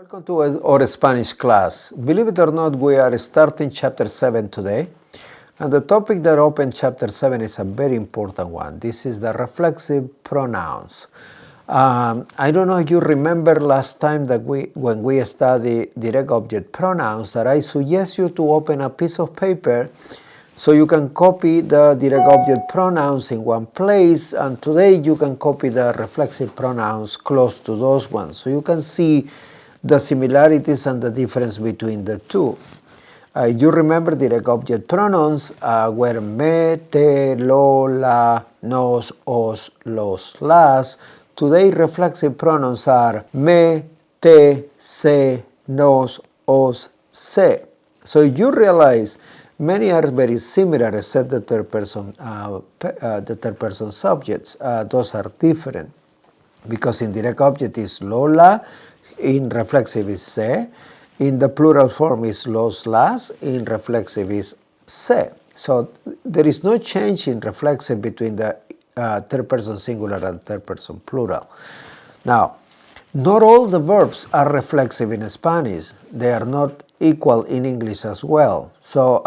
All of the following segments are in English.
Welcome to our Spanish class. Believe it or not, we are starting chapter 7 today. And the topic that opened chapter 7 is a very important one. This is the reflexive pronouns. I don't know if you remember last time that when we studied direct object pronouns that I suggest you to open a piece of paper so you can copy the direct object pronouns in one place, and today you can copy the reflexive pronouns close to those ones so you can see the similarities and the difference between the two. You remember direct object pronouns were me, te, lo, la, nos, os, los, las. Today reflexive pronouns are me, te, se, nos, os, se. So you realize many are very similar except the third person subjects. Those are different because in direct object is lo, la, in reflexive is se, in the plural form is los, las, in reflexive is se. So there is no change in reflexive between the third person singular and third person plural. Now, not all the verbs are reflexive in Spanish. They are not equal in English as well. So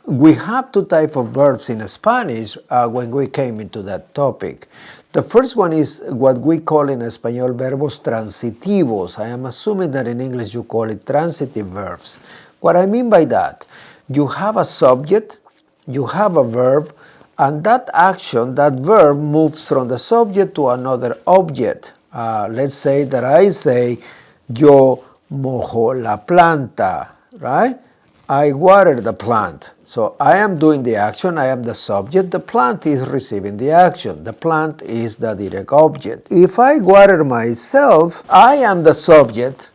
we have two types of verbs in Spanish when we came into that topic. The first one is what we call in Espanol verbos transitivos. I am assuming that in English you call it transitive verbs. What I mean by that, you have a subject, you have a verb, and that action, that verb moves from the subject to another object. Let's say that I say, yo mojo la planta, right? I water the plant. So I am doing the action, I am the subject, the plant is receiving the action. The plant is the direct object. If I water myself, I am the subject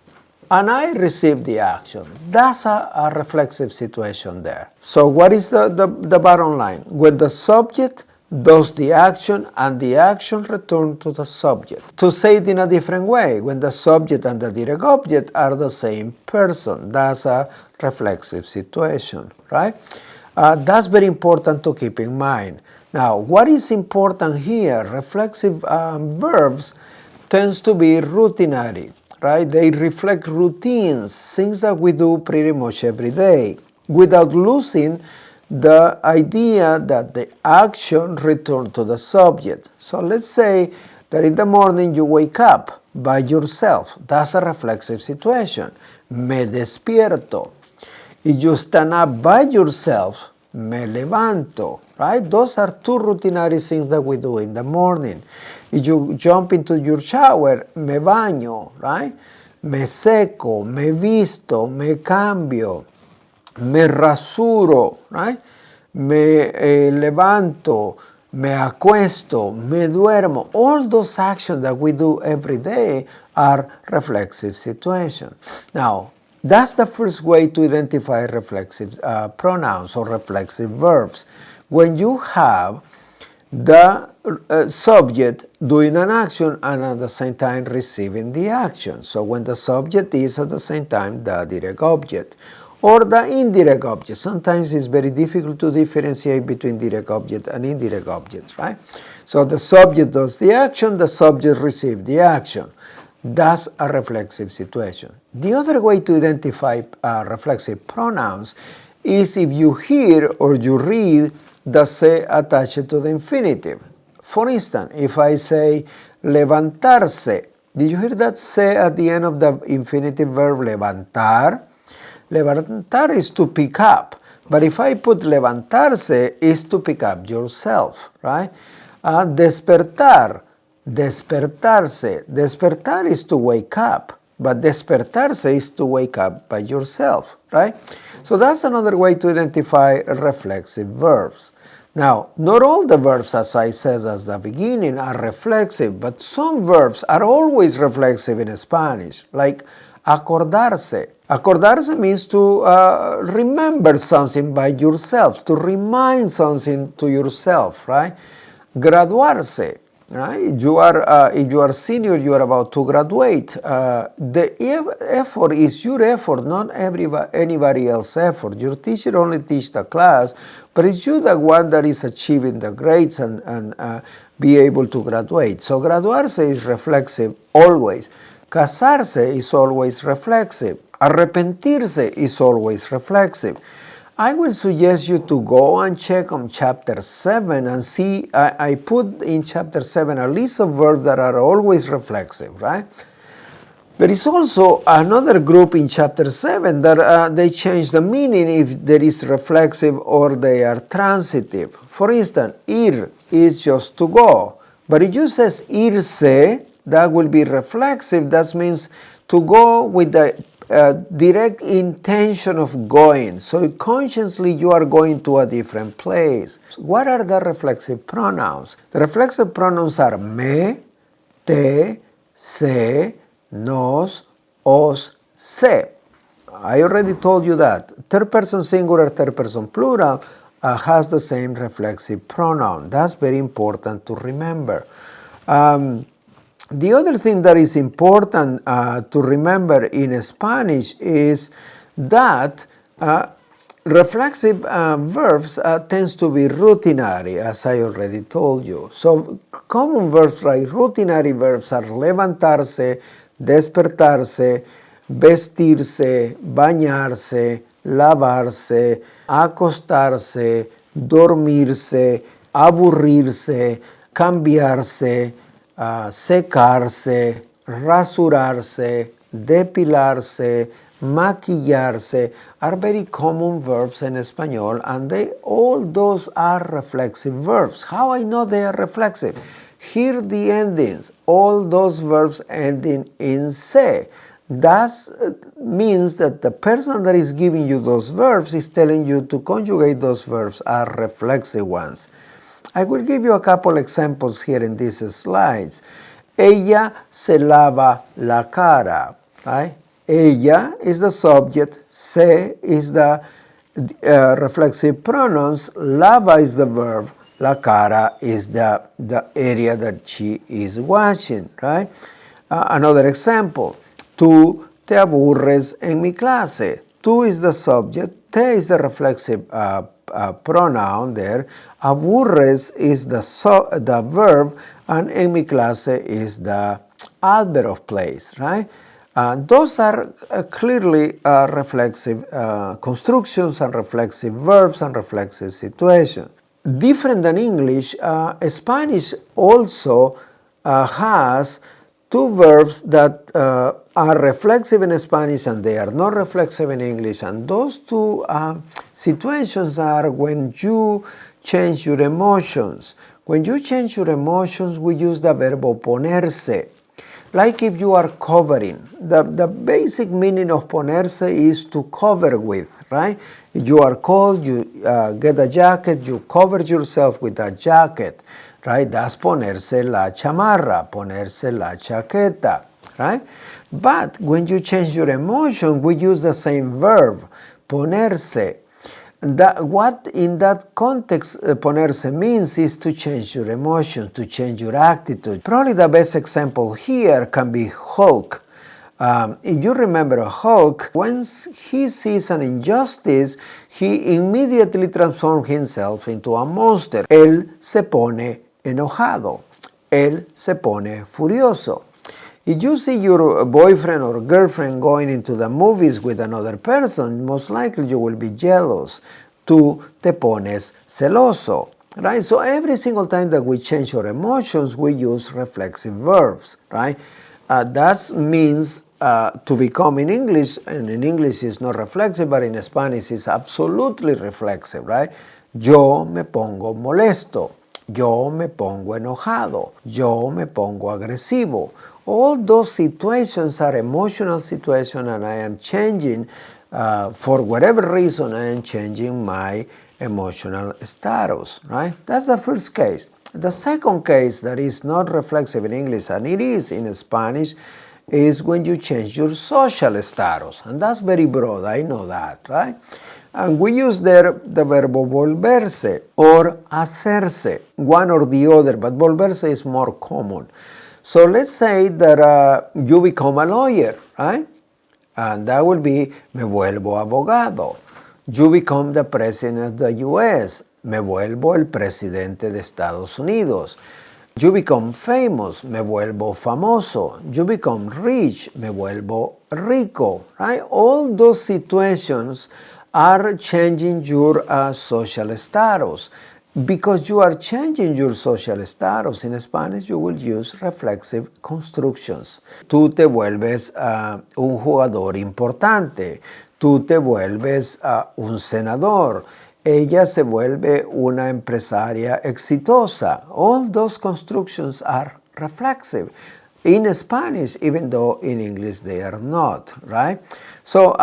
and I receive the action. That's a reflexive situation there. So what is the bottom line? When the subject does the action and the action returns to the subject. To say it in a different way, when the subject and the direct object are the same person, that's a reflexive situation, right? That's very important to keep in mind. Now, what is important here? Reflexive verbs tends to be routinary, right? They reflect routines, things that we do pretty much every day, without losing the idea that the action returns to the subject. So let's say that in the morning you wake up by yourself. That's a reflexive situation. Me despierto. If you stand up by yourself, me levanto, right? Those are two routinary things that we do in the morning. If you jump into your shower, me baño, right? Me seco, me visto, me cambio, me rasuro, right? Me levanto, me acuesto, me duermo. All those actions that we do every day are reflexive situations. Now, that's the first way to identify reflexive pronouns or reflexive verbs. When you have the subject doing an action and at the same time receiving the action. So when the subject is at the same time the direct object or the indirect object. Sometimes it's very difficult to differentiate between direct object and indirect objects, right? So the subject does the action, the subject receives the action. That's a reflexive situation. The other way to identify reflexive pronouns is if you hear or you read the se attached to the infinitive. For instance, if I say levantarse, did you hear that se at the end of the infinitive verb levantar? Levantar is to pick up, but if I put levantarse, is to pick up yourself, right? Despertar, despertarse. Despertar is to wake up, but despertarse is to wake up by yourself, right? So that's another way to identify reflexive verbs. Now, not all the verbs, as I said at the beginning, are reflexive, but some verbs are always reflexive in Spanish, like acordarse. Acordarse means to remember something by yourself, to remind something to yourself, right? Graduarse, right? If you are senior, you are about to graduate. The effort is your effort, not anybody else's effort. Your teacher only teaches the class, but it's you the one that is achieving the grades and be able to graduate. So graduarse is reflexive always. Casarse is always reflexive. Arrepentirse is always reflexive. I will suggest you to go and check on chapter 7 and see, I put in chapter 7 a list of verbs that are always reflexive, right? There is also another group in chapter 7 that they change the meaning if there is reflexive or they are transitive. For instance, ir is just to go. But if you says irse, that will be reflexive. That means to go with the direct intention of going. So consciously you are going to a different place. What are the reflexive pronouns? The reflexive pronouns are me, te, se, nos, os, se. I already told you that. Third person singular, third person plural has the same reflexive pronoun. That's very important to remember. The other thing that is important to remember in Spanish is that reflexive verbs tends to be routinary, as I already told you. So common verbs like routinary verbs are levantarse, despertarse, vestirse, bañarse, lavarse, acostarse, dormirse, aburrirse, cambiarse, secarse, rasurarse, depilarse, maquillarse are very common verbs in Espanol, and all those are reflexive verbs. How I know they are reflexive? Hear the endings, all those verbs ending in se. That means that the person that is giving you those verbs is telling you to conjugate those verbs as reflexive ones. I will give you a couple examples here in these slides. Ella se lava la cara, right? Ella is the subject, se is the reflexive pronouns, lava is the verb, la cara is the area that she is washing, right? Another example, tú te aburres en mi clase. Tú is the subject, te is the reflexive pronoun there, aburres is the verb, and en mi clase is the adverb of place, right? Those are clearly reflexive constructions and reflexive verbs and reflexive situations. Different than English, Spanish also has two verbs that are reflexive in Spanish and they are not reflexive in English. And those two situations are when you change your emotions. When you change your emotions, we use the verb ponerse. Like if you are covering. The basic meaning of ponerse is to cover with, right? You are cold, you get a jacket, you cover yourself with a jacket, right? That's ponerse la chamarra, ponerse la chaqueta, right? But when you change your emotion, we use the same verb, ponerse. What in that context ponerse means is to change your emotion, to change your attitude. Probably the best example here can be Hulk. If you remember Hulk, once he sees an injustice, he immediately transforms himself into a monster. Él se pone enojado. Él se pone furioso. If you see your boyfriend or girlfriend going into the movies with another person, most likely you will be jealous. Tú te pones celoso, right? So every single time that we change our emotions, we use reflexive verbs, right? That means to become in English, and in English it's not reflexive, but in Spanish it's absolutely reflexive, right? Yo me pongo molesto. Yo me pongo enojado. Yo me pongo agresivo. All those situations are emotional situations, and I am changing, for whatever reason, I am changing my emotional status, right? That's the first case. The second case that is not reflexive in English, and it is in Spanish, is when you change your social status. And that's very broad, I know that, right? And we use there the verb volverse or hacerse, one or the other, but volverse is more common. So let's say that you become a lawyer, right? And that will be, me vuelvo abogado. You become the president of the U.S., me vuelvo el presidente de Estados Unidos. You become famous, me vuelvo famoso. You become rich, me vuelvo rico, right? All those situations are changing your social status. Because you are changing your social status, in Spanish you will use reflexive constructions. Tú te vuelves un jugador importante. Tú te vuelves un senador. Ella se vuelve una empresaria exitosa. All those constructions are reflexive in Spanish, even though in English they are not, right? So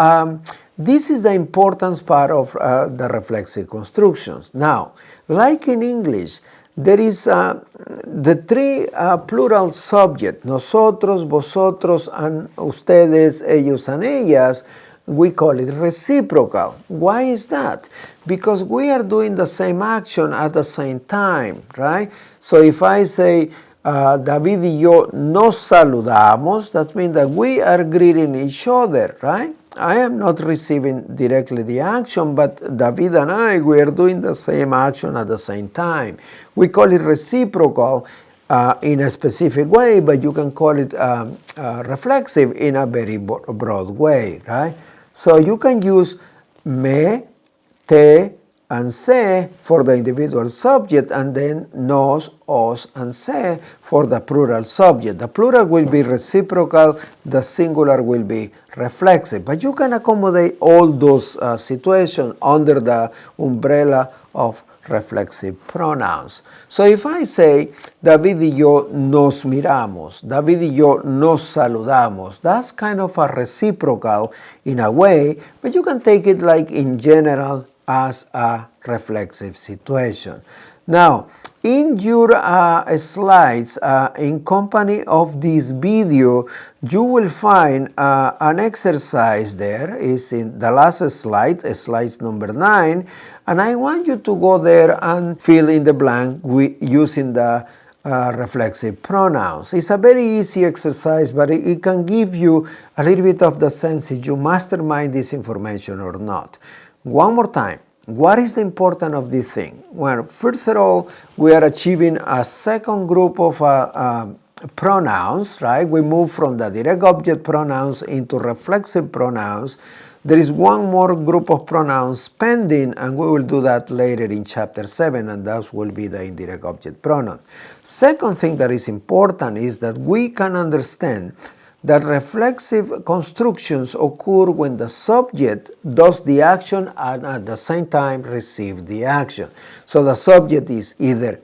this is the importance part of the reflexive constructions. Now, like in English, there is the three plural subject, nosotros, vosotros, and ustedes, ellos, and ellas. We call it reciprocal. Why is that? Because we are doing the same action at the same time, right? So if I say, David y yo nos saludamos, that means that we are greeting each other, right? I am not receiving directly the action, but David and I, we are doing the same action at the same time. We call it reciprocal in a specific way, but you can call it reflexive in a very broad way, right? So you can use me, te, and se for the individual subject, and then nos, os, and se for the plural subject. The plural will be reciprocal, the singular will be reflexive. But you can accommodate all those situations under the umbrella of reflexive pronouns. So if I say, David y yo nos miramos, David y yo nos saludamos, that's kind of a reciprocal in a way, but you can take it like in general as a reflexive situation. Now, in your slides, in company of this video, you will find an exercise there. Is in the last slide, slide number 9, and I want you to go there and fill in the blank using the reflexive pronouns. It's a very easy exercise, but it can give you a little bit of the sense if you mastermind this information or not. One more time. What is the importance of this thing? Well, first of all, we are achieving a second group of pronouns, right? We move from the direct object pronouns into reflexive pronouns. There is one more group of pronouns pending, and we will do that later in chapter 7, and that will be the indirect object pronouns. Second thing that is important is that we can understand that reflexive constructions occur when the subject does the action and at the same time receives the action. So the subject is either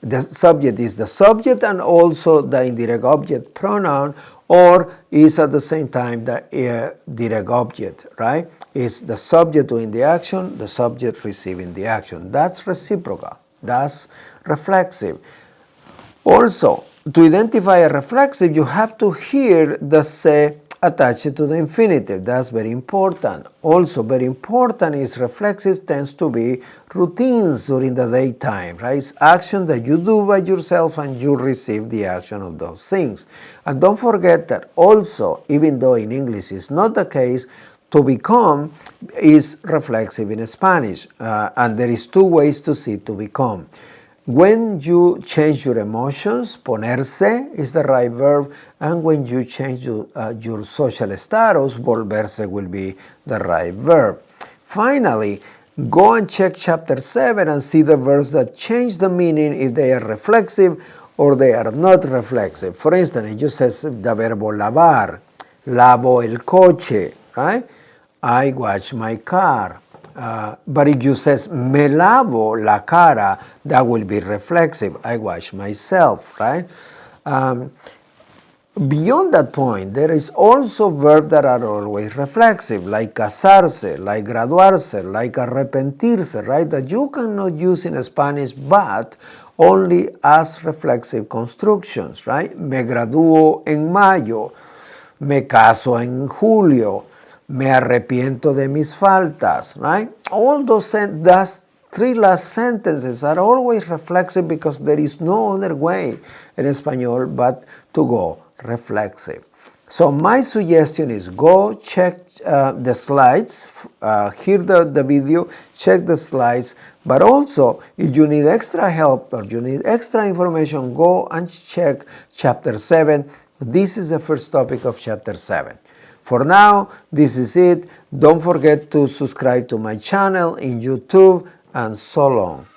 the subject and also the indirect object pronoun, or is at the same time the direct object, right? Is the subject doing the action, the subject receiving the action. That's reciprocal. That's reflexive. Also, to identify a reflexive, you have to hear the se attached to the infinitive. That's very important. Also, very important is reflexive tends to be routines during the daytime, right? It's action that you do by yourself and you receive the action of those things. And don't forget that also, even though in English it's not the case, to become is reflexive in Spanish. And there is two ways to see to become. When you change your emotions, ponerse is the right verb, and when you change your social status, volverse will be the right verb. Finally, go and check chapter 7 and see the verbs that change the meaning if they are reflexive or they are not reflexive. For instance, it just says the verbo lavar, lavo el coche, right? I wash my car. But if you says me lavo la cara, that will be reflexive. I wash myself, right? Beyond that point, there is also verbs that are always reflexive, like casarse, like graduarse, like arrepentirse, right? That you cannot use in Spanish, but only as reflexive constructions, right? Me gradúo en mayo, me caso en julio, me arrepiento de mis faltas, right? All those three last sentences are always reflexive because there is no other way in Espanol but to go reflexive. So my suggestion is go check the slides, hear the video, check the slides, But also, if you need extra help or you need extra information, go and check Chapter 7. This is the first topic of Chapter 7. For now, this is it. Don't forget to subscribe to my channel in YouTube, and so long.